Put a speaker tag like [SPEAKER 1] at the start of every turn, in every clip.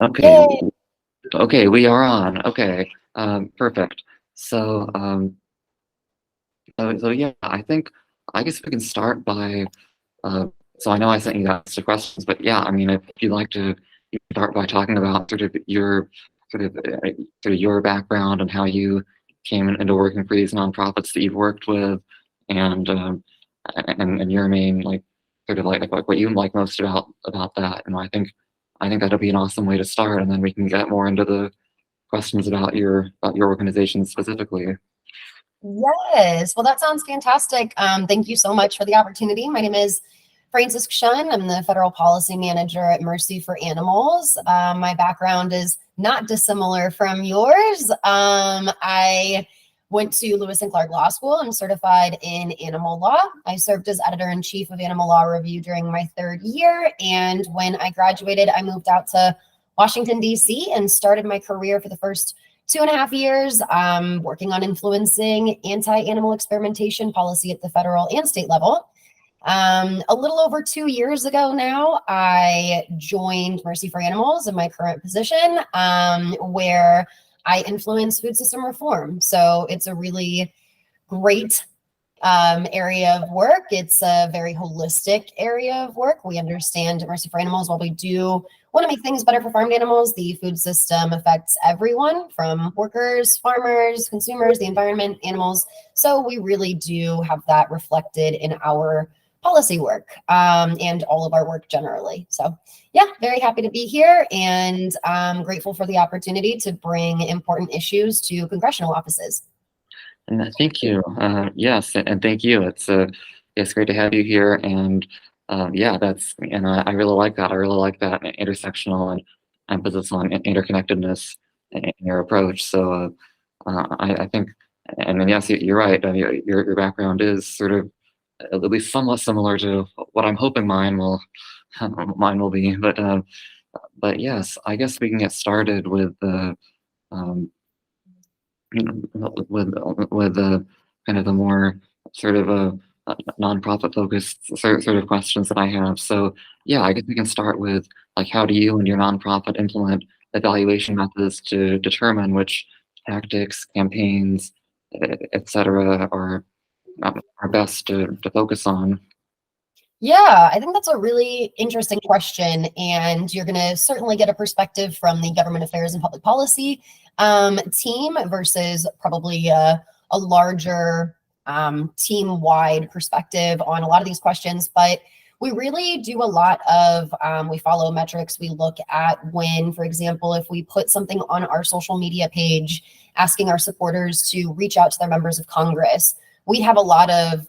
[SPEAKER 1] Okay,
[SPEAKER 2] Yay!
[SPEAKER 1] okay, we are on. Okay, perfect. So, so yeah, I guess we can start by, uh, so I know I sent you guys the questions, but yeah, I mean, if you'd like to you can start by talking about sort of, uh, sort of your background and how you came into working for these nonprofits that you've worked with, and and your main like what you like most about that. And I think that'll be an awesome way to start, and then we can get more into the questions about your organization specifically.
[SPEAKER 2] Yes, well, that sounds fantastic. Thank you so much for the opportunity. My name is Frances Chrzan. I'm the Federal Policy Manager at Mercy for Animals. My background is not dissimilar from yours. I went to Lewis and Clark Law School. I'm certified in animal law. I served as editor-in-chief of Animal Law Review during my third year. And when I graduated, I moved out to Washington, D.C. and started my career for the first 2.5 years, working on influencing anti-animal experimentation policy at the federal and state level. A little over 2 years ago now, I joined Mercy for Animals in my current position, where I influence food system reform. So it's a really great area of work. It's a very holistic area of work. We understand at Mercy for Animals, while we do want to make things better for farmed animals, the food system affects everyone from workers, farmers, consumers, the environment, animals. So we really do have that reflected in our policy work and all of our work generally. So yeah, very happy to be here and grateful for the opportunity to bring important issues to congressional offices.
[SPEAKER 1] And thank you. Yes, and thank you. It's great to have you here. And yeah, I really like that. I really like that intersectional and emphasis on interconnectedness in your approach. So I think, and then yes, you're right. Your background is sort of at least somewhat similar to what I'm hoping mine will be. But yes, I guess we can get started with the um, with kind of the more sort of nonprofit focused sort of questions that I have. So yeah, I guess we can start with like how do you and your nonprofit implement evaluation methods to determine which tactics, campaigns, etc. Are best to focus on.
[SPEAKER 2] Yeah, I think that's a really interesting question. And you're going to certainly get a perspective from the government affairs and public policy team versus probably a larger team wide perspective on a lot of these questions. But we really do a lot of, we follow metrics. We look at when, for example, if we put something on our social media page asking our supporters to reach out to their members of Congress, we have a lot of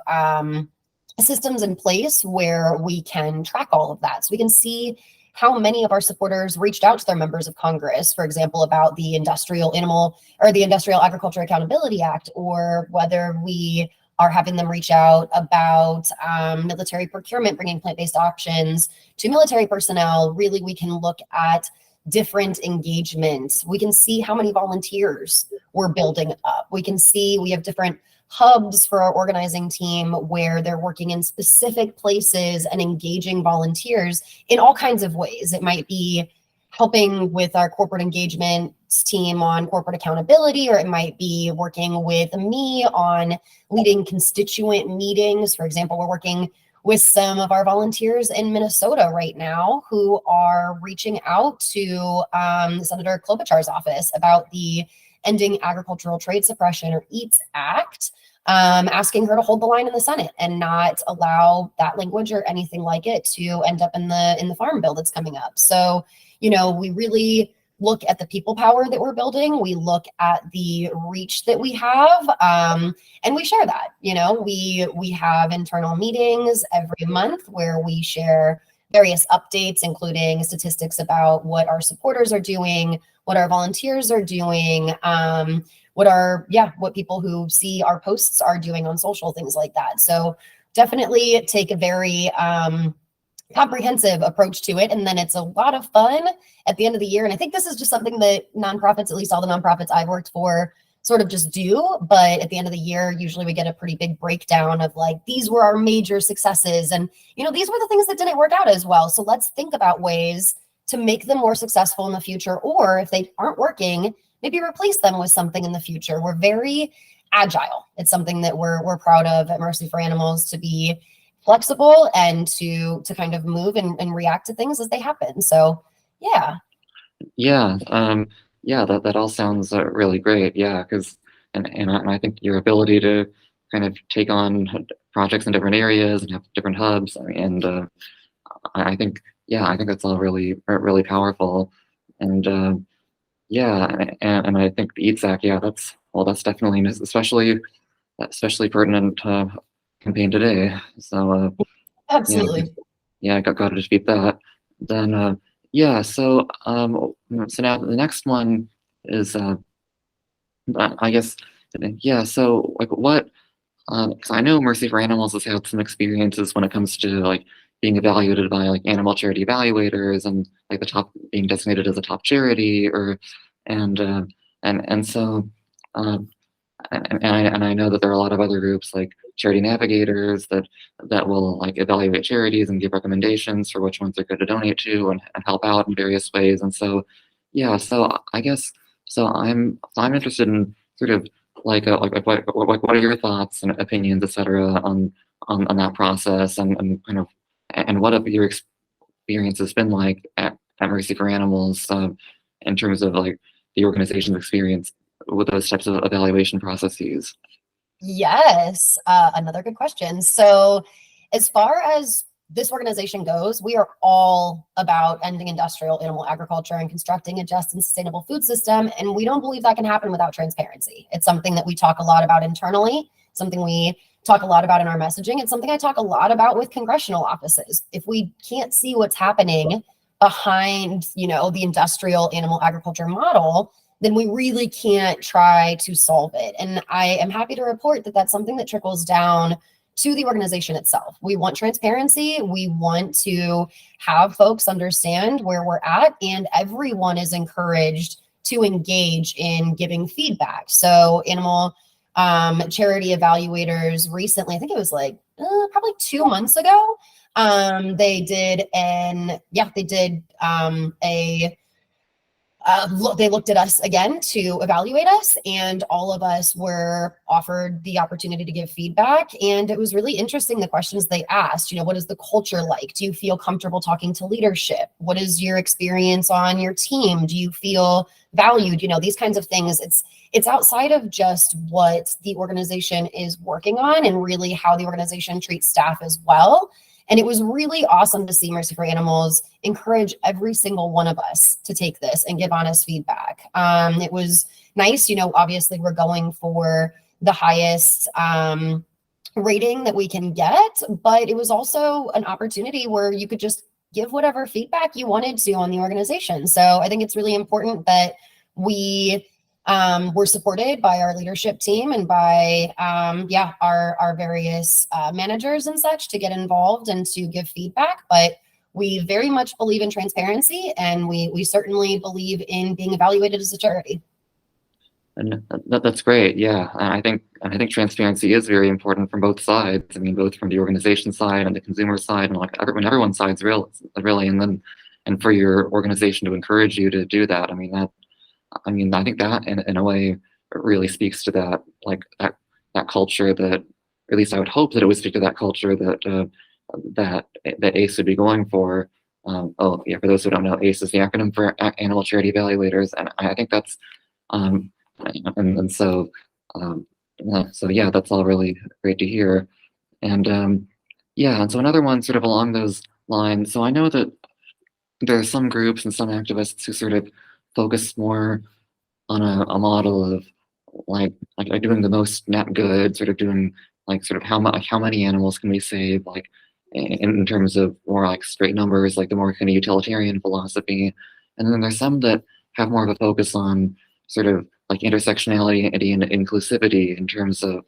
[SPEAKER 2] systems in place where we can track all of that. So we can see how many of our supporters reached out to their members of Congress, for example, about the Industrial Agriculture Accountability Act, or whether we are having them reach out about military procurement, bringing plant-based options to military personnel. Really, we can look at different engagements. We can see how many volunteers we're building up. We can see we have different hubs for our organizing team where they're working in specific places and engaging volunteers in all kinds of ways. It might be helping with our corporate engagement team on corporate accountability, or it might be working with me on leading constituent meetings. For example, we're working with some of our volunteers in Minnesota right now who are reaching out to Senator Klobuchar's office about the Ending Agricultural Trade Suppression, or EATS Act, asking her to hold the line in the Senate and not allow that language or anything like it to end up in the farm bill that's coming up. So, we really look at the people power that we're building. We look at the reach that we have, and we share that. We have internal meetings every month where we share various updates, including statistics about what our supporters are doing, what our volunteers are doing, what people who see our posts are doing on social, things like that. So definitely take a very comprehensive approach to it. And then it's a lot of fun at the end of the year. And I think this is just something that nonprofits, at least all the nonprofits I've worked for, sort of just do. But at the end of the year, usually we get a pretty big breakdown of like, these were our major successes. And, these were the things that didn't work out as well. So let's think about ways to make them more successful in the future, or if they aren't working, maybe replace them with something in the future. We're very agile. It's something that we're proud of at Mercy for Animals, to be flexible and to kind of move and react to things as they happen. So yeah.
[SPEAKER 1] Yeah, yeah, that all sounds really great. Yeah, because and I think your ability to kind of take on projects in different areas and have different hubs, and I think yeah, I think that's all really powerful, and yeah, and I think the EAT Act, yeah, that's definitely especially pertinent campaign today. So yeah,
[SPEAKER 2] Absolutely.
[SPEAKER 1] yeah, I got to defeat that. Then yeah, so now the next one is I guess yeah. So like what? Because I know Mercy for Animals has had some experiences when it comes to like being evaluated by like animal charity evaluators and like the top being designated as a top charity or and uh, and so um, and I know that there are a lot of other groups like charity navigators that will like evaluate charities and give recommendations for which ones are good to donate to and help out in various ways. And so, yeah, so I guess I'm interested in sort of what are your thoughts and opinions, etc., on that process and kind of and what have your experiences been like at Mercy for Animals in terms of like the organization's experience with those types of evaluation processes?
[SPEAKER 2] Yes, another good question. So, as far as this organization goes, we are all about ending industrial animal agriculture and constructing a just and sustainable food system. And we don't believe that can happen without transparency. It's something that we talk a lot about internally, something we talk a lot about in our messaging. It's something I talk a lot about with congressional offices. If we can't see what's happening behind, the industrial animal agriculture model, then we really can't try to solve it. And I am happy to report that that's something that trickles down to the organization itself. We want transparency. We want to have folks understand where we're at, and everyone is encouraged to engage in giving feedback. So animal charity evaluators recently, I think it was like probably 2 months ago, they did they looked at us again to evaluate us, and all of us were offered the opportunity to give feedback. And it was really interesting, the questions they asked. What is the culture like? Do you feel comfortable talking to leadership? What is your experience on your team? Do you feel valued? These kinds of things. It's outside of just what the organization is working on, and really how the organization treats staff as well. And it was really awesome to see Mercy for Animals encourage every single one of us to take this and give honest feedback. It was nice, obviously we're going for the highest rating that we can get, but it was also an opportunity where you could just give whatever feedback you wanted to on the organization. So I think it's really important that we we're supported by our leadership team and by our various managers and such to get involved and to give feedback. But we very much believe in transparency, and we certainly believe in being evaluated as a charity.
[SPEAKER 1] And that's great. Yeah, and I think transparency is very important from both sides. I mean, both from the organization side and the consumer side, and like everyone's side's really, and for your organization to encourage you to do that. I think that in a way really speaks to that, like that culture that, or at least I would hope that it would speak to that culture that ACE would be going for. Oh yeah, for those who don't know, ACE is the acronym for Animal Charity Evaluators, and I think that's and so so yeah, that's all really great to hear. And yeah, and so another one sort of along those lines. So I know that there are some groups and some activists who sort of focus more on a model of like doing the most net good, sort of doing like sort of how many animals can we save, like in terms of more like straight numbers, like the more kind of utilitarian philosophy. And then there's some that have more of a focus on sort of like intersectionality and inclusivity in terms of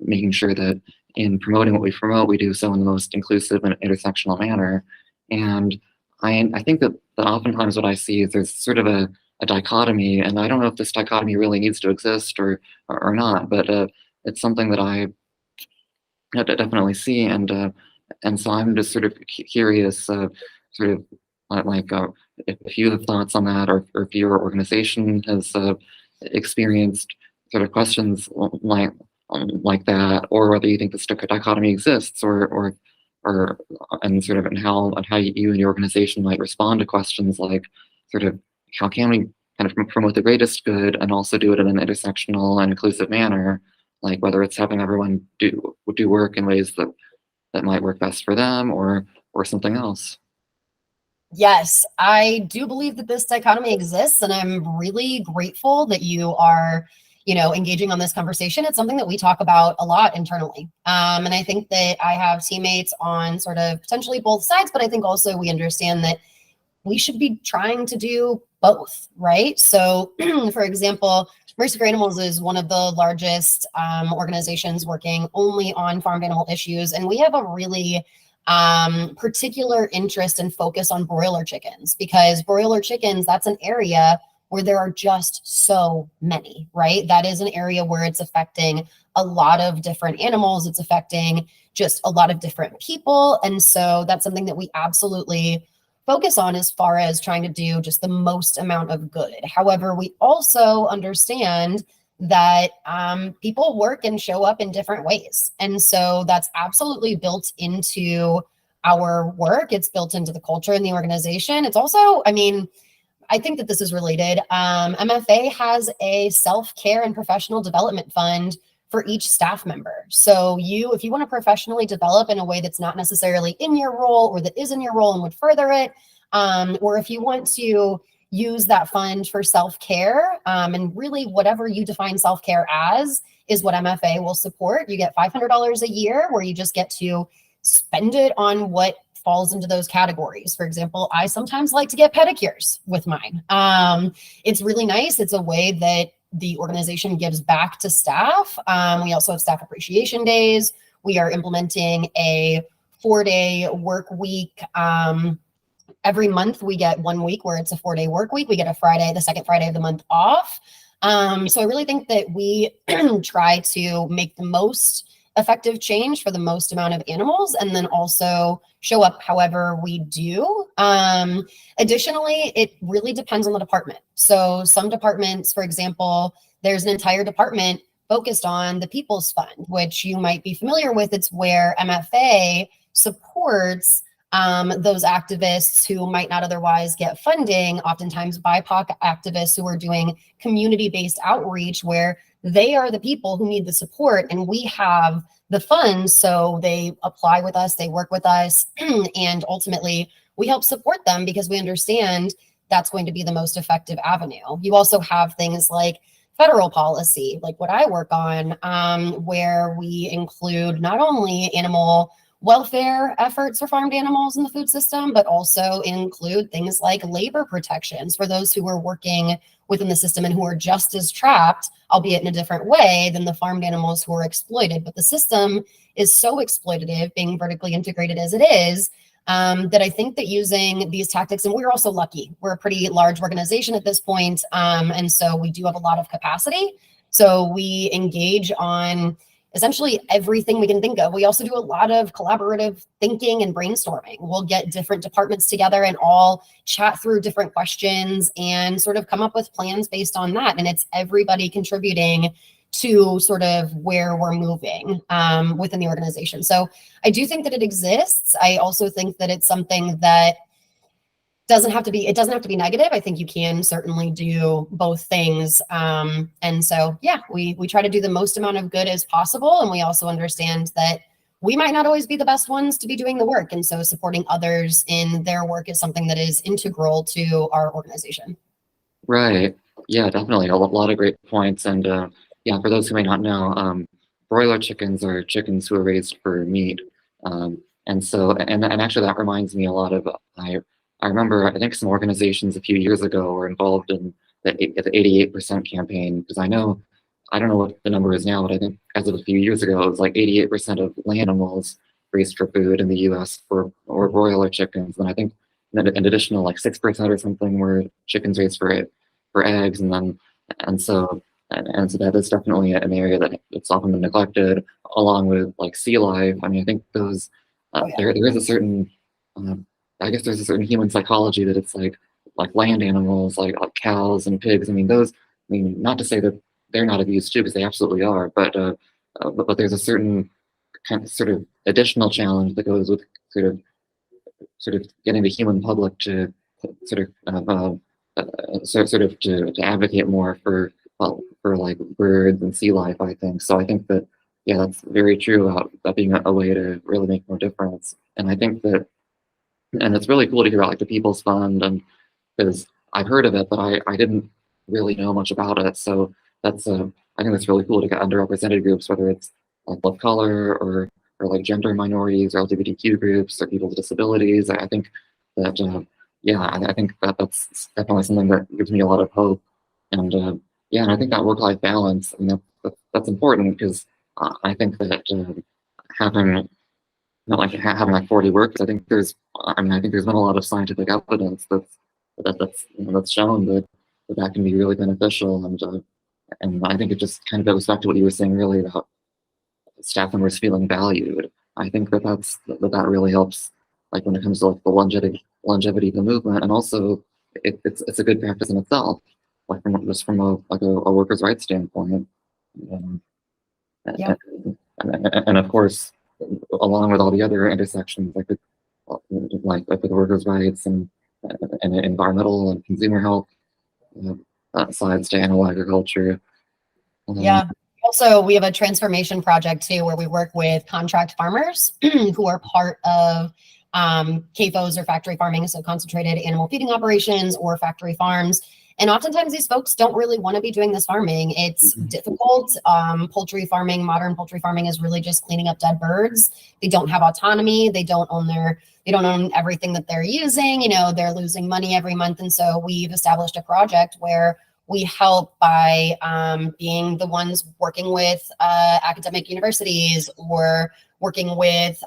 [SPEAKER 1] making sure that in promoting what we promote, we do so in the most inclusive and intersectional manner. And I think that oftentimes what I see is there's sort of a dichotomy, and I don't know if this dichotomy really needs to exist or not, but it's something that I definitely see, and so I'm just sort of curious, sort of Like, if you have thoughts on that, or if your organization has experienced sort of questions like that, or whether you think this dichotomy exists, or and sort of and how you and your organization might respond to questions like sort of how can we kind of promote the greatest good and also do it in an intersectional and inclusive manner, like whether it's having everyone do work in ways that might work best for them, or something else.
[SPEAKER 2] Yes, I do believe that this dichotomy exists, and I'm really grateful that you are, engaging on this conversation. It's something that we talk about a lot internally. And I think that I have teammates on sort of potentially both sides, but I think also we understand that we should be trying to do both, right? So, for example, Mercy for Animals is one of the largest organizations working only on farmed animal issues, and we have a really particular interest and focus on broiler chickens, because broiler chickens, that's an area where there are just so many, right? That is an area where it's affecting a lot of different animals. It's affecting just a lot of different people. And so that's something that we absolutely focus on as far as trying to do just the most amount of good. However, we also understand that people work and show up in different ways. And so that's absolutely built into our work. It's built into the culture in the organization. It's also, I think that this is related. MFA has a self-care and professional development fund for each staff member. So if you want to professionally develop in a way that's not necessarily in your role or that is in your role and would further it, or if you want to use that fund for self-care, and really whatever you define self-care as is what MFA will support. You get $500 a year where you just get to spend it on what falls into those categories. For example, I sometimes like to get pedicures with mine. It's really nice. It's a way that the organization gives back to staff. We also have staff appreciation days. We are implementing a 4-day work week. Every month we get 1 week where it's a 4-day work week. We get a Friday, the second Friday of the month off. So I really think that we try to make the most effective change for the most amount of animals, and then also show up however we do. Additionally, it really depends on the department. So some departments, for example, there's an entire department focused on the People's Fund, which you might be familiar with. It's where MFA supports those activists who might not otherwise get funding, oftentimes BIPOC activists who are doing community-based outreach, where they are the people who need the support, and we have the funds. So they apply with us, they work with us, and ultimately we help support them because we understand that's going to be the most effective avenue. You also have things like federal policy, like what I work on, where we include not only animal welfare efforts for farmed animals in the food system, but also include things like labor protections for those who are working within the system and who are just as trapped, albeit in a different way, than the farmed animals who are exploited. But the system is so exploitative, being vertically integrated as it is, that I think that using these tactics, and we're also lucky, we're a pretty large organization at this point, and so we do have a lot of capacity. So we engage on essentially everything we can think of. We also do a lot of collaborative thinking and brainstorming. We'll get different departments together and all chat through different questions and sort of come up with plans based on that. And it's everybody contributing to sort of where we're moving within the organization. So I do think that it exists. I also think that it's something that it doesn't have to be negative. I think you can certainly do both things. And so, yeah, we try to do the most amount of good as possible. And we also understand that we might not always be the best ones to be doing the work. And so supporting others in their work is something that is integral to our organization.
[SPEAKER 1] Right. Yeah, definitely. A lot of great points. And yeah, for those who may not know, broiler chickens are chickens who are raised for meat. And so, and actually that reminds me a lot of, I remember, I think some organizations a few years ago were involved in the 88% campaign, because I don't know what the number is now, but I think as of a few years ago, it was like 88% of land animals raised for food in the US were broiler chickens. And I think an additional like 6% or something were chickens raised for eggs. And so that is definitely an area that it's often been neglected, along with like sea life. I mean, I think those, there is a certain I guess there's a certain human psychology that it's like land animals, like cows and pigs. I mean, those. I mean, not to say that they're not abused too, because they absolutely are. But there's a certain kind of sort of additional challenge that goes with sort of sort of getting the human public to sort of sort of to advocate more for like birds and sea life. I think so. I think that yeah, that's very true about that being a way to really make more difference. And I think that and it's really cool to hear about like the People's Fund and because I've heard of it, but I didn't really know much about it. So that's I think that's really cool to get underrepresented groups, whether it's like of color or like gender minorities or LGBTQ groups or people with disabilities. I think that yeah, I think that that's definitely something that gives me a lot of hope. And yeah, and I think that work-life balance, you know, that's important because I think that having not like having like 40 works. I think there's, I mean, I think there's been a lot of scientific evidence that's you know, that's shown that can be really beneficial, and I think it just kind of goes back to what you were saying really about staff members feeling valued. I think that really helps, like when it comes to like the longevity of the movement, and also it's a good practice in itself, like from a like a workers' rights standpoint. Um,
[SPEAKER 2] Yeah.
[SPEAKER 1] and of course, along with all the other intersections, like with workers' rights and environmental and consumer health sides to animal agriculture. Um,
[SPEAKER 2] Yeah. Also, we have a transformation project too, where we work with contract farmers who are part of CAFOs or factory farming, so concentrated animal feeding operations or factory farms. And oftentimes these folks don't really want to be doing this farming. It's difficult. Poultry farming, modern poultry farming is really just cleaning up dead birds. They don't have autonomy. They don't own everything that they're using. You know, they're losing money every month. And so we've established a project where we help by being the ones working with academic universities or working with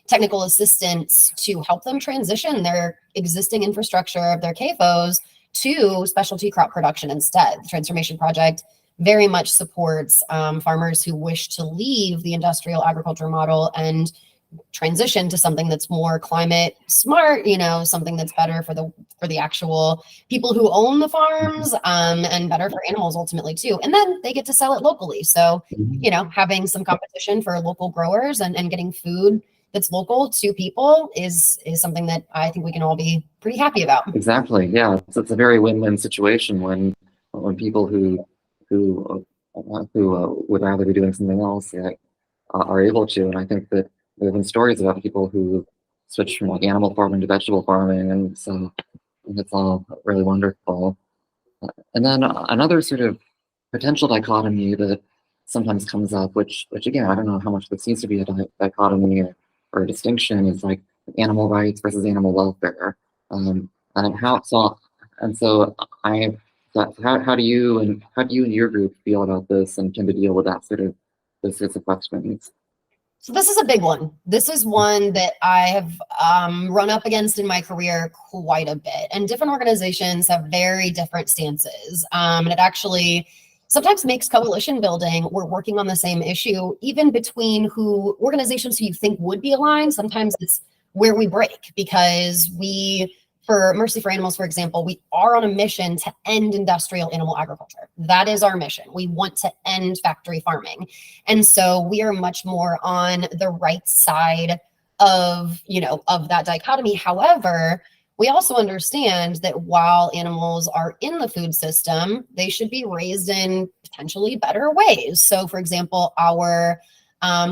[SPEAKER 2] technical assistants to help them transition their existing infrastructure of their CAFOs to specialty crop production instead. The Transformation Project very much supports farmers who wish to leave the industrial agriculture model and transition to something that's more climate smart, you know, something that's better for the actual people who own the farms, and better for animals ultimately too. And then they get to sell it locally. So, you know, having some competition for local growers and getting food that's local to people is something that I think we can all be pretty happy about.
[SPEAKER 1] exactly. Yeah, it's a very win-win situation when people who would rather be doing something else yeah, are able to. And I think that there have been stories about people who switch from like animal farming to vegetable farming, and so it's all really wonderful. And then another sort of potential dichotomy that sometimes comes up, which again, I don't know how much this needs to be a dichotomy or a distinction, is like animal rights versus animal welfare. And how so? And so I, how do you and your group feel about this and tend to deal with that sort of those sorts of questions?
[SPEAKER 2] So this is a big one. This is one that I have run up against in my career quite a bit. And different organizations have very different stances. And it actually sometimes makes coalition building. We're working on the same issue, even between organizations who you think would be aligned. Sometimes it's where we break because for Mercy for Animals, for example, we are on a mission to end industrial animal agriculture. That is our mission. We want to end factory farming. And so we are much more on the right side of that dichotomy. However, we also understand that while animals are in the food system, they should be raised in potentially better ways. So for example, our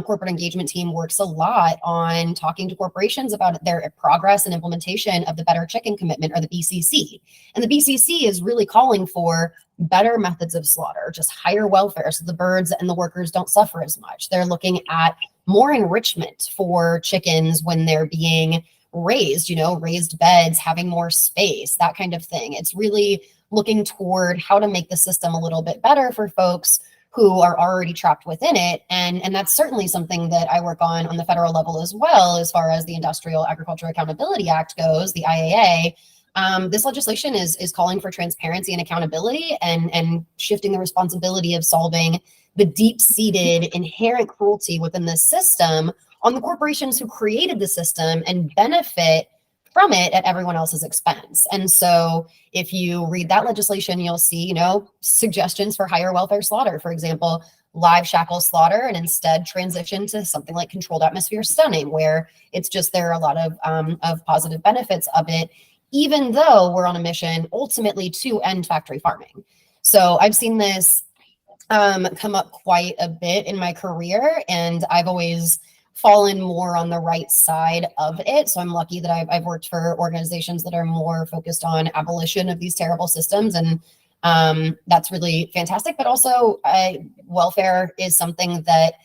[SPEAKER 2] corporate engagement team works a lot on talking to corporations about their progress and implementation of the Better Chicken Commitment, or the BCC. And the BCC is really calling for better methods of slaughter, just higher welfare so the birds and the workers don't suffer as much. They're looking at more enrichment for chickens when they're being raised, raised beds, having more space, that kind of thing. It's really looking toward how to make the system a little bit better for folks who are already trapped within it. And that's certainly something that I work on the federal level as well, as far as the Industrial Agriculture Accountability Act goes, the IAA. This legislation is calling for transparency and accountability and shifting the responsibility of solving the deep-seated inherent cruelty within the system on the corporations who created the system and benefit from it at everyone else's expense. And so if you read that legislation, you'll see, suggestions for higher welfare slaughter, for example, live shackle slaughter, and instead transition to something like controlled atmosphere stunning, where it's just, there are a lot of positive benefits of it, even though we're on a mission ultimately to end factory farming. So I've seen this come up quite a bit in my career, and I've always fallen more on the right side of it. So I'm lucky that I've worked for organizations that are more focused on abolition of these terrible systems, and that's really fantastic. But also, welfare is something that,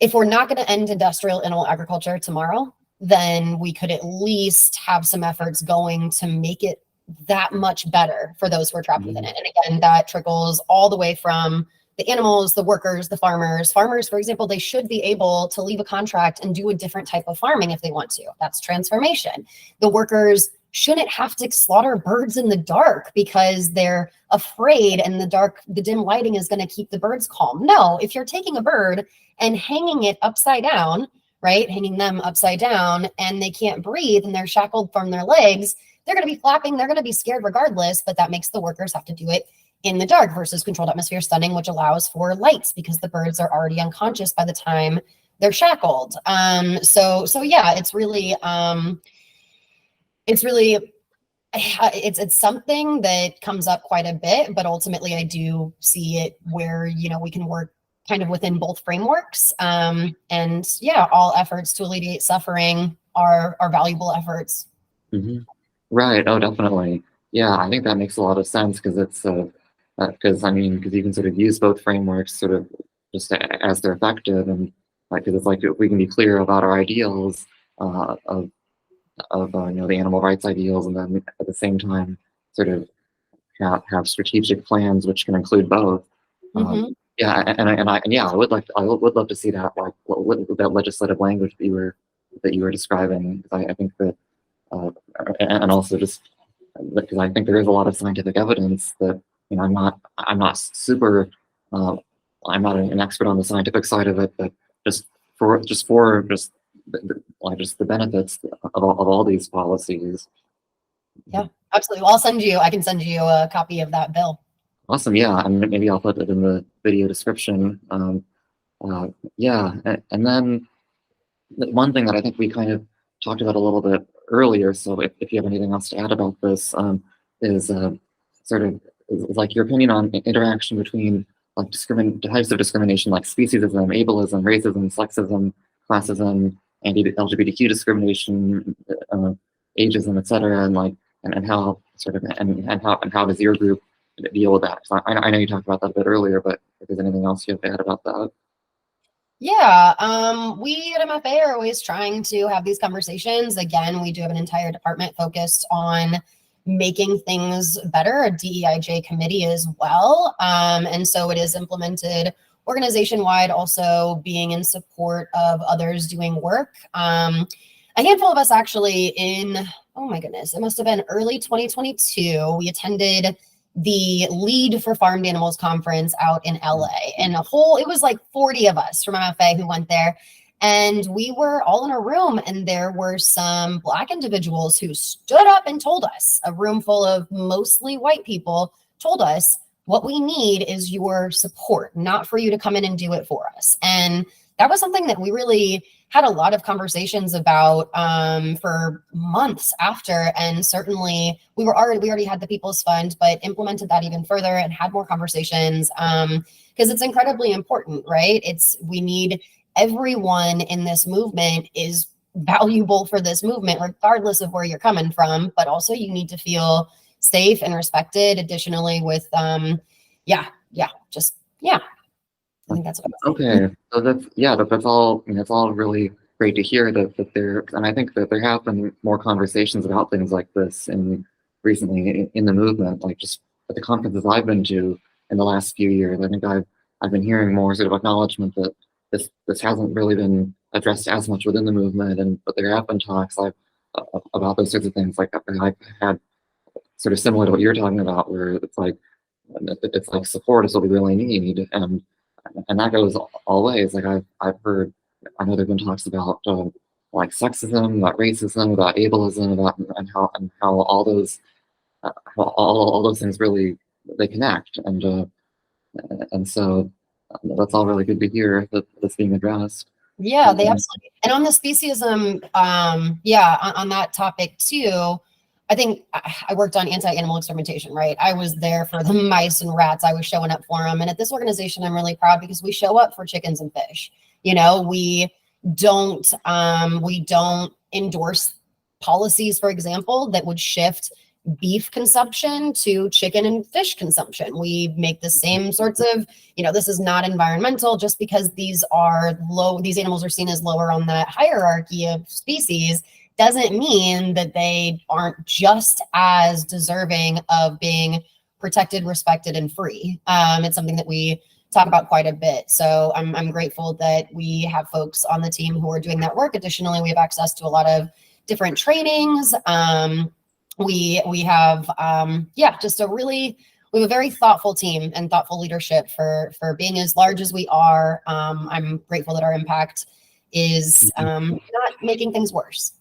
[SPEAKER 2] if we're not going to end industrial animal agriculture tomorrow, then we could at least have some efforts going to make it that much better for those who are trapped within it. And again, that trickles all the way from the animals, the workers, the farmers. Farmers, for example, they should be able to leave a contract and do a different type of farming if they want to. That's transformation. The workers shouldn't have to slaughter birds in the dark because they're afraid and the dim lighting is going to keep the birds calm. No, if you're taking a bird and hanging it upside down, right, hanging them upside down, and they can't breathe and they're shackled from their legs, they're going to be flapping, they're going to be scared regardless, but that makes the workers have to do it in the dark, versus controlled atmosphere stunning, which allows for lights because the birds are already unconscious by the time they're shackled. So yeah, it's something that comes up quite a bit, but ultimately I do see it where, we can work kind of within both frameworks. And yeah, all efforts to alleviate suffering are valuable efforts.
[SPEAKER 1] Mm-hmm. Right. Oh, definitely. Yeah, I think that makes a lot of sense, because it's because you can sort of use both frameworks sort of just as they're effective, and because it's like, if we can be clear about our ideals of the animal rights ideals, and then at the same time sort of have strategic plans which can include both. Yeah, I would love to see that, like that legislative language that you were describing. I think that and also just because I think there is a lot of scientific evidence that, I'm not super I'm not an expert on the scientific side of it, but just the benefits of all these policies.
[SPEAKER 2] Yeah, absolutely. Well, I can send you a copy of that bill.
[SPEAKER 1] Awesome. Yeah, and maybe I'll put it in the video description. Yeah, and then one thing that I think we kind of talked about a little bit earlier, so if you have anything else to add about this, is sort of like your opinion on interaction between like types of discrimination, like speciesism, ableism, racism, sexism, classism, LGBTQ discrimination, ageism, etc., and how sort of and how does your group deal with that? So I know you talked about that a bit earlier, but if there's anything else you have to add about that.
[SPEAKER 2] Yeah, we at MFA are always trying to have these conversations. Again, we do have an entire department focused on making things better, a DEIJ committee as well. And so it is implemented organization-wide, also being in support of others doing work. A handful of us actually oh my goodness, it must have been early 2022, we attended the Lead for Farmed Animals conference out in LA, and it was like 40 of us from MFA who went there, and we were all in a room, and there were some Black individuals who stood up and told us, a room full of mostly white people, told us, what we need is your support, not for you to come in and do it for us. And that was something that we really had a lot of conversations about for months after, and certainly we already had the People's Fund, but implemented that even further and had more conversations because it's incredibly important, right? We need everyone in this movement is valuable for this movement, regardless of where you're coming from, but also you need to feel safe and respected. Additionally, with I think that's what I'm saying.
[SPEAKER 1] Okay, so that's all. That's all really great to hear that there, and I think that there have been more conversations about things like this recently in the movement, like just at the conferences I've been to in the last few years. I think I've been hearing more sort of acknowledgement that this hasn't really been addressed as much within the movement, but there have been talks about those sorts of things. Like I've had sort of similar to what you're talking about, where it's like support is what we really need, and that goes all ways. Like I've heard, I know there've been talks about like sexism, about racism, about ableism, about and how all those how all those things really they connect, and so that's all really good to hear that that's being addressed.
[SPEAKER 2] Yeah,
[SPEAKER 1] And,
[SPEAKER 2] they absolutely. And on the speciesism, yeah, on that topic too, I think I worked on anti-animal experimentation, right? I was there for the mice and rats. I was showing up for them. And at this organization, I'm really proud because we show up for chickens and fish. You know, we don't endorse policies, for example, that would shift beef consumption to chicken and fish consumption. We make the same sorts of, this is not environmental just because these animals are seen as lower on the hierarchy of species doesn't mean that they aren't just as deserving of being protected, respected, and free. It's something that we talk about quite a bit. So I'm grateful that we have folks on the team who are doing that work. Additionally, we have access to a lot of different trainings. We have just we have a very thoughtful team and thoughtful leadership for being as large as we are. I'm grateful that our impact is not making things worse.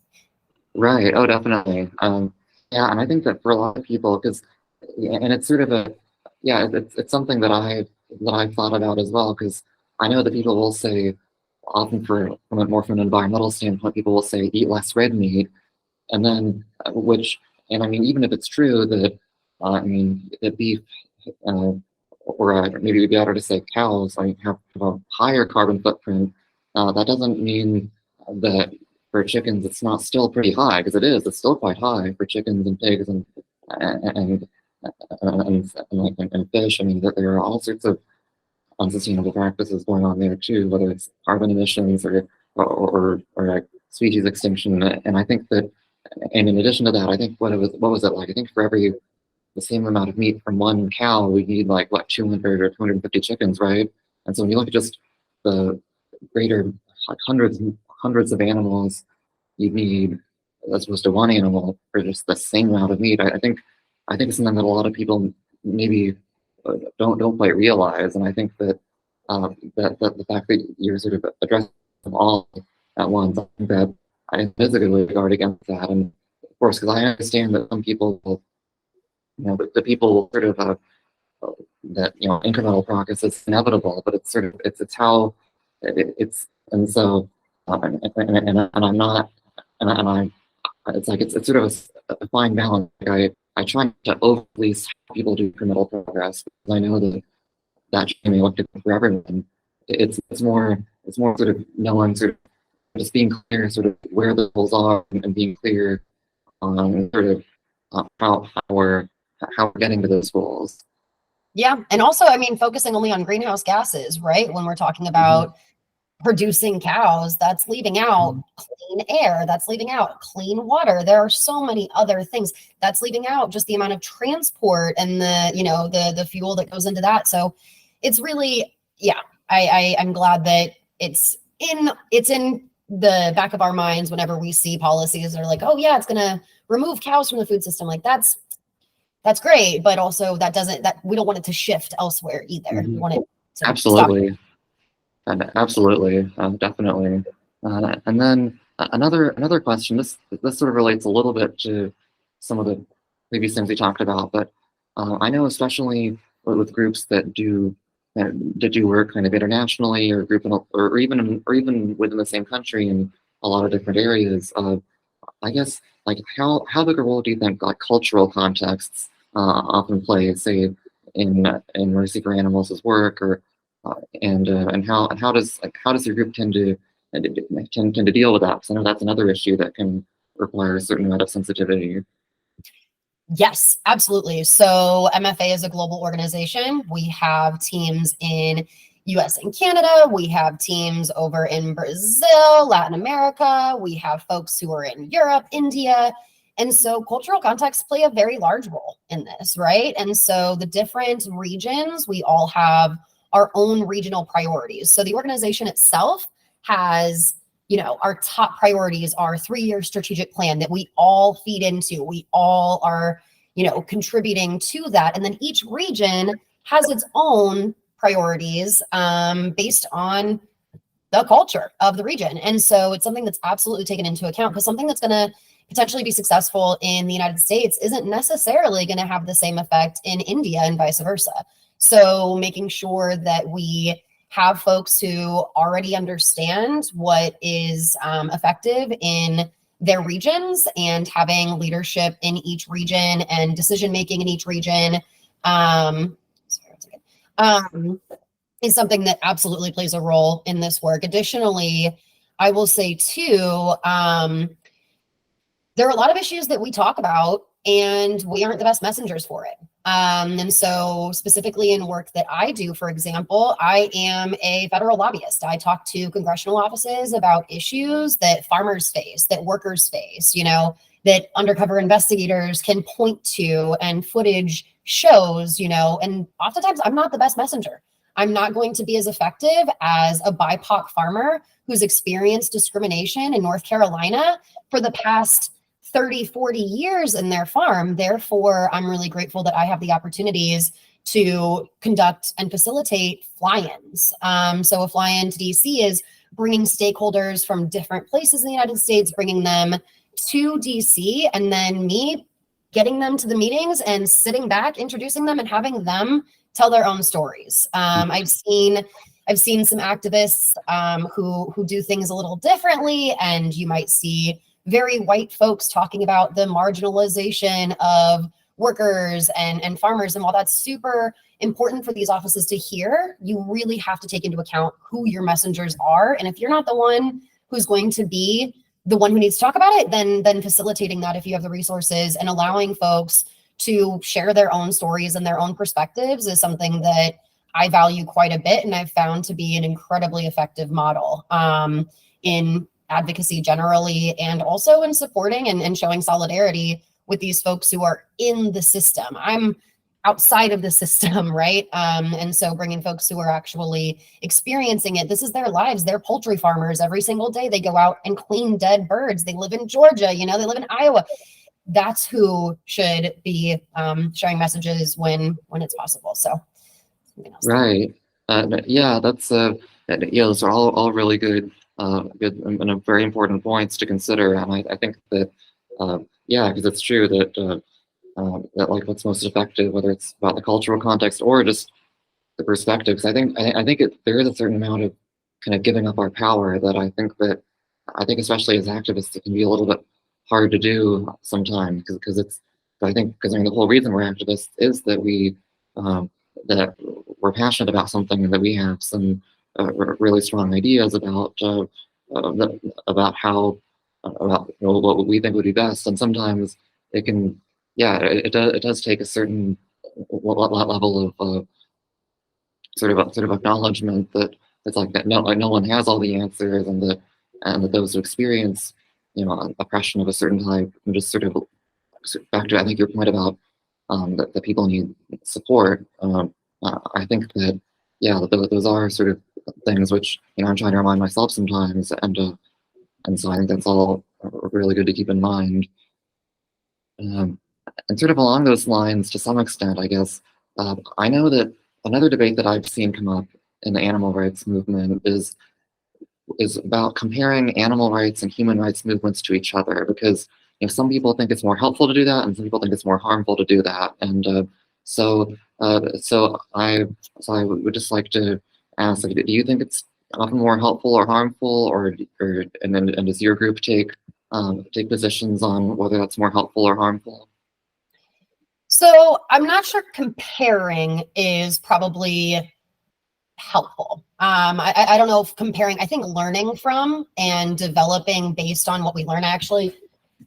[SPEAKER 1] right. Oh, definitely. Yeah, and I think that for a lot of people, and it's sort of it's something that I've thought about as well, because I know that people will say, often from an environmental standpoint, people will say eat less red meat, and then and I mean, even if it's true that I mean that beef or maybe it'd be better to say cows, I mean, have a higher carbon footprint. That doesn't mean that for chickens it's not still pretty high, because it is. It's still quite high for chickens and pigs and and fish. I mean, there are all sorts of unsustainable practices going on there too, whether it's carbon emissions or like species extinction. And I think that, and in addition to that, I think what was it like? I think for every the same amount of meat from one cow, we need like what 200 or 250 chickens, right? And so when you look at just the greater like hundreds of animals you need as opposed to one animal for just the same amount of meat, I think it's something that a lot of people maybe don't quite realize. And I think that that the fact that you're sort of addressing them all at once, I think that I physically guard against that. And of course, because I understand that some people will, the people will sort of that incremental progress is inevitable, but it's sort of it's how it's and so and I'm not and I it's like it's sort of a fine balance. Like I try not to overly have people do incremental progress because I know that may look different for everyone. It's more sort of knowing sort of just being clear sort of where the goals are and being clear on sort of how we're getting to those goals.
[SPEAKER 2] Yeah. And also, I mean, focusing only on greenhouse gases, right? When we're talking about producing cows, that's leaving out clean air, that's leaving out clean water. There are so many other things that's leaving out just the amount of transport and the fuel that goes into that. So it's really, yeah, I'm glad that it's in the back of our minds whenever we see policies that are like, oh yeah, it's gonna remove cows from the food system. Like that's great, but also that we don't want it to shift elsewhere either. We want it to
[SPEAKER 1] Absolutely.
[SPEAKER 2] stop.
[SPEAKER 1] Absolutely, definitely. And then another question. This sort of relates a little bit to some of the previous things we talked about, but I know especially with groups that do work kind of internationally or even within the same country in a lot of different areas. I guess like how big a role do you think like cultural contexts often play, say in Mercy for Animals' work or and how does your group tend to deal with that? Because I know that's another issue that can require a certain amount of sensitivity.
[SPEAKER 2] Yes, absolutely. So MFA is a global organization. We have teams in US and Canada. We have teams over in Brazil, Latin America. We have folks who are in Europe, India. And so cultural contexts play a very large role in this, right? And so the different regions, we all have our own regional priorities. So the organization itself has, our top priorities are 3-year strategic plan that we all feed into. We all are, contributing to that. And then each region has its own priorities based on the culture of the region. And so it's something that's absolutely taken into account, because something that's going to potentially be successful in the United States isn't necessarily going to have the same effect in India and vice versa. So making sure that we have folks who already understand what is effective in their regions, and having leadership in each region and decision making in each region is something that absolutely plays a role in this work. Additionally, I will say too, there are a lot of issues that we talk about and we aren't the best messengers for it. And so specifically in work that I do, for example, I am a federal lobbyist. I talk to congressional offices about issues that farmers face, that workers face, you know, that undercover investigators can point to and footage shows, you know, and oftentimes I'm not the best messenger. I'm not going to be as effective as a BIPOC farmer who's experienced discrimination in North Carolina for the past 30, 40 years in their farm. Therefore, I'm really grateful that I have the opportunities to conduct and facilitate fly-ins. So a fly-in to DC is bringing stakeholders from different places in the United States, bringing them to DC, and then me getting them to the meetings and sitting back, introducing them and having them tell their own stories. I've seen some activists who do things a little differently, and you might see very white folks talking about the marginalization of workers and farmers. And while that's super important for these offices to hear, you really have to take into account who your messengers are. And if you're not the one who's going to be the one who needs to talk about it, then facilitating that if you have the resources and allowing folks to share their own stories and their own perspectives is something that I value quite a bit, and I've found to be an incredibly effective model in advocacy generally, and also in supporting and showing solidarity with these folks who are in the system. I'm outside of the system, right? And so bringing folks who are actually experiencing it, this is their lives. They're poultry farmers every single day. They go out and clean dead birds. They live in Georgia, you know, they live in Iowa. That's who should be sharing messages when it's possible. So
[SPEAKER 1] right. Yeah, that's yeah, those are all really good and very important points to consider. And I think that yeah, because it's true that that like what's most effective, whether it's about the cultural context or just the perspectives. I think there is a certain amount of kind of giving up our power that I think especially as activists it can be a little bit hard to do sometimes, because it's I think because the whole reason we're activists is that that we're passionate about something and that we have some really strong ideas about about how about what we think would be best, and sometimes it can it does take a certain level of sort of acknowledgement that it's like that no one has all the answers, and that those who experience oppression of a certain type and just sort of back to I think your point about that people need support. I think that those are sort of things which I'm trying to remind myself sometimes, and so I think that's all really good to keep in mind. And sort of along those lines, to some extent, I guess, I know that another debate that I've seen come up in the animal rights movement is about comparing animal rights and human rights movements to each other, because some people think it's more helpful to do that, and some people think it's more harmful to do that. And so I would just like to ask, like, do you think it's often more helpful or harmful, and does your group take positions on whether that's more helpful or harmful?
[SPEAKER 2] So I'm not sure comparing is probably helpful. I don't know if comparing, I think learning from and developing based on what we learn. Actually,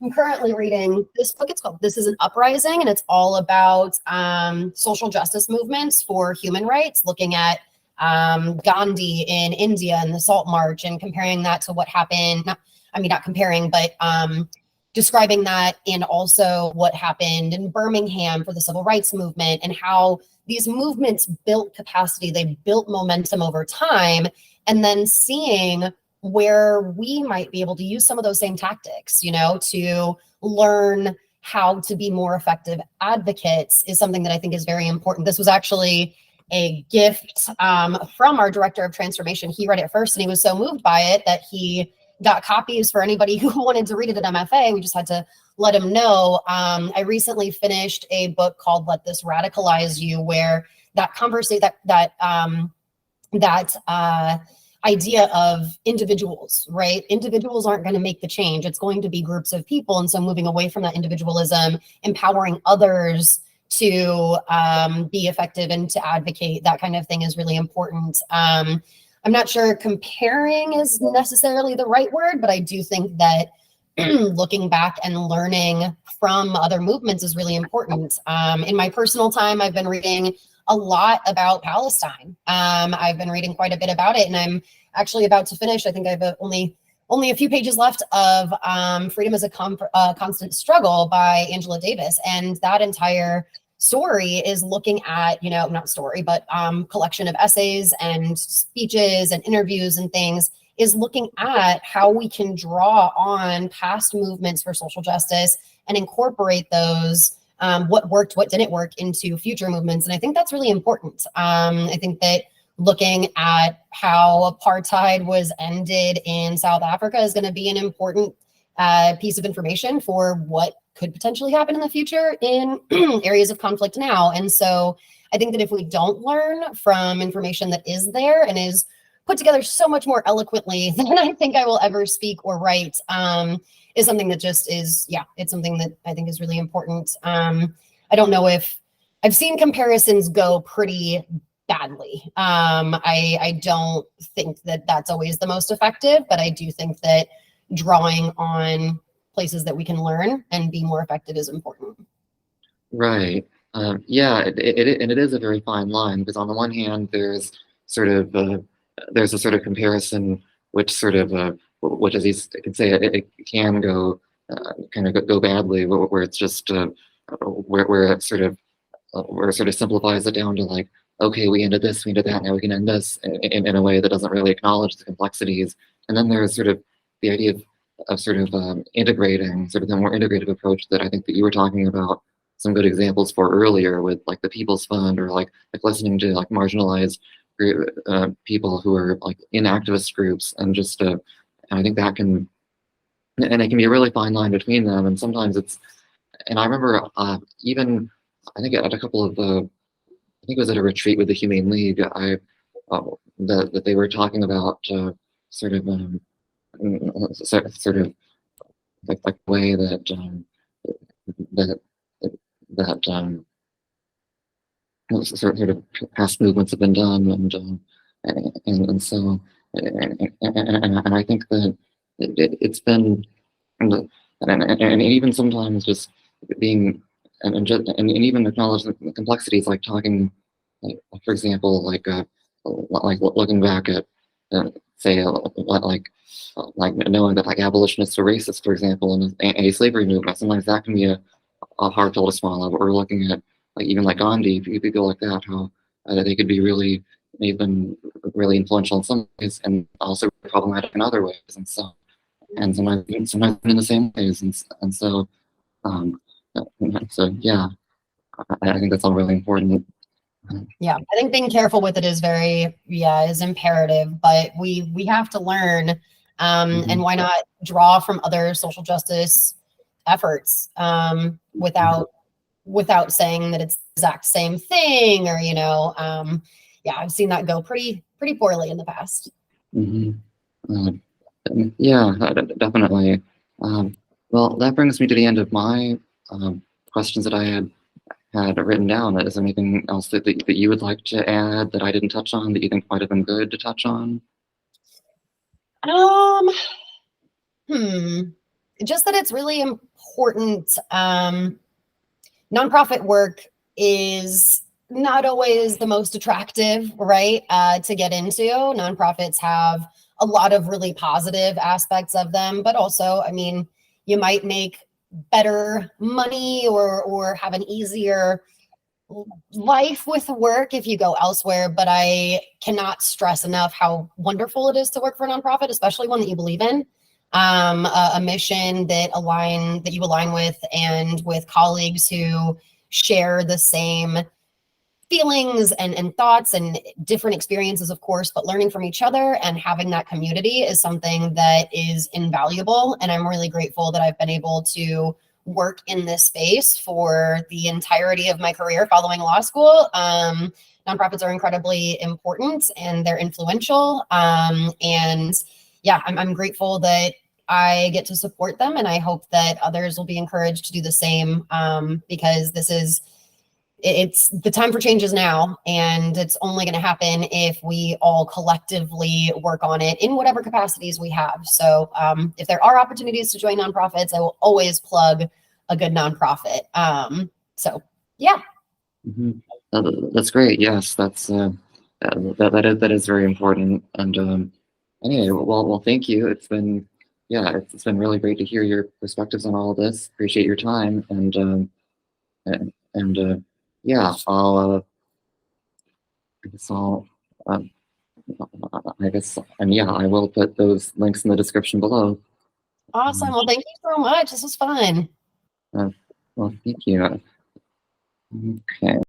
[SPEAKER 2] I'm currently reading this book. It's called This Is an Uprising, and it's all about social justice movements for human rights, looking at Gandhi in India and the Salt March, and comparing that to what happened. Not comparing, but describing that, and also what happened in Birmingham for the civil rights movement, and how these movements built capacity, they built momentum over time, and then seeing where we might be able to use some of those same tactics, to learn how to be more effective advocates is something that I think is very important. This was actually a gift from our director of transformation. He read it first and he was so moved by it that he got copies for anybody who wanted to read it at MFA. We just had to let him know. I recently finished a book called Let This Radicalize You, where that conversation, that idea of individuals, right? Individuals aren't going to make the change. It's going to be groups of people. And so moving away from that individualism, empowering others to be effective and to advocate, that kind of thing is really important. I'm not sure comparing is necessarily the right word, but I do think that looking back and learning from other movements is really important. In my personal time, I've been reading a lot about Palestine. I've been reading quite a bit about it, and I'm actually about to finish. I think I have only a few pages left of Freedom is a Constant Struggle by Angela Davis. And that entire story is looking at, not story, but collection of essays and speeches and interviews and things, is looking at how we can draw on past movements for social justice and incorporate those, what worked, what didn't work, into future movements. And I think that's really important. I think that looking at how apartheid was ended in South Africa is going to be an important piece of information for what could potentially happen in the future in areas of conflict now. And so I think that if we don't learn from information that is there and is put together so much more eloquently than I think I will ever speak or write, is something that just is, it's something that I think is really important. I don't know if I've seen comparisons go pretty badly. I don't think that that's always the most effective, but I do think that drawing on places that we can learn and be more effective is important.
[SPEAKER 1] Right. Yeah, and it is a very fine line, because on the one hand, there's a sort of comparison, which as you can say, it can go kind of go badly, where it's just where it sort of simplifies it down to like, okay, we ended this, we ended that, now we can end this in a way that doesn't really acknowledge the complexities. And then there's sort of the idea of integrating, sort of the more integrative approach that I think that you were talking about some good examples for earlier, with like the People's Fund, or like listening to like marginalized people who are like in activist groups, and just and I think that can, and it can be a really fine line between them. And sometimes and I remember even, I think at a couple of I think it was at a retreat with the Humane League, that they were talking about sort of like the way that sort of past movements have been done, and so and I think that it's been, and even sometimes just being and even acknowledging the complexities, like talking, like for example, like looking back at say like knowing that like abolitionists are racist, for example, in the anti-slavery movement. Sometimes that can be a hard pill to swallow. Or looking at like even like Gandhi, people like that, how they could be really, they've been really influential in some ways and also problematic in other ways, and sometimes in the same ways, and so yeah, I think that's all really important.
[SPEAKER 2] Yeah, I think being careful with it is is imperative, but we have to learn, and why not draw from other social justice efforts, without saying that it's the exact same thing, or I've seen that go pretty poorly in the past.
[SPEAKER 1] Yeah, definitely. Well, that brings me to the end of my questions that I had written down. Is there anything else that you would like to add that I didn't touch on that you think might have been good to touch on?
[SPEAKER 2] Just that it's really important. Nonprofit work is not always the most attractive, right, to get into. Nonprofits have a lot of really positive aspects of them, but also, I mean, you might make better money or have an easier life with work if you go elsewhere. But I cannot stress enough how wonderful it is to work for a nonprofit, especially one that you believe in, a mission that you align with, and with colleagues who share the same feelings and thoughts and different experiences, of course, but learning from each other and having that community is something that is invaluable. And I'm really grateful that I've been able to work in this space for the entirety of my career following law school. Nonprofits are incredibly important and they're influential. And yeah, I'm grateful that I get to support them, and I hope that others will be encouraged to do the same, because it's the time for change is now, and it's only going to happen if we all collectively work on it in whatever capacities we have. So if there are opportunities to join nonprofits, I will always plug a good nonprofit. So yeah.
[SPEAKER 1] Mhm. That's great. Yes, that is very important. And anyway, well, thank you. It's been really great to hear your perspectives on all of this. Appreciate your time, and yeah, I guess I'll um, I guess and yeah, I will put those links in the description below.
[SPEAKER 2] Awesome. Well, thank you so much. This was fun.
[SPEAKER 1] Uh, well, thank you. Okay.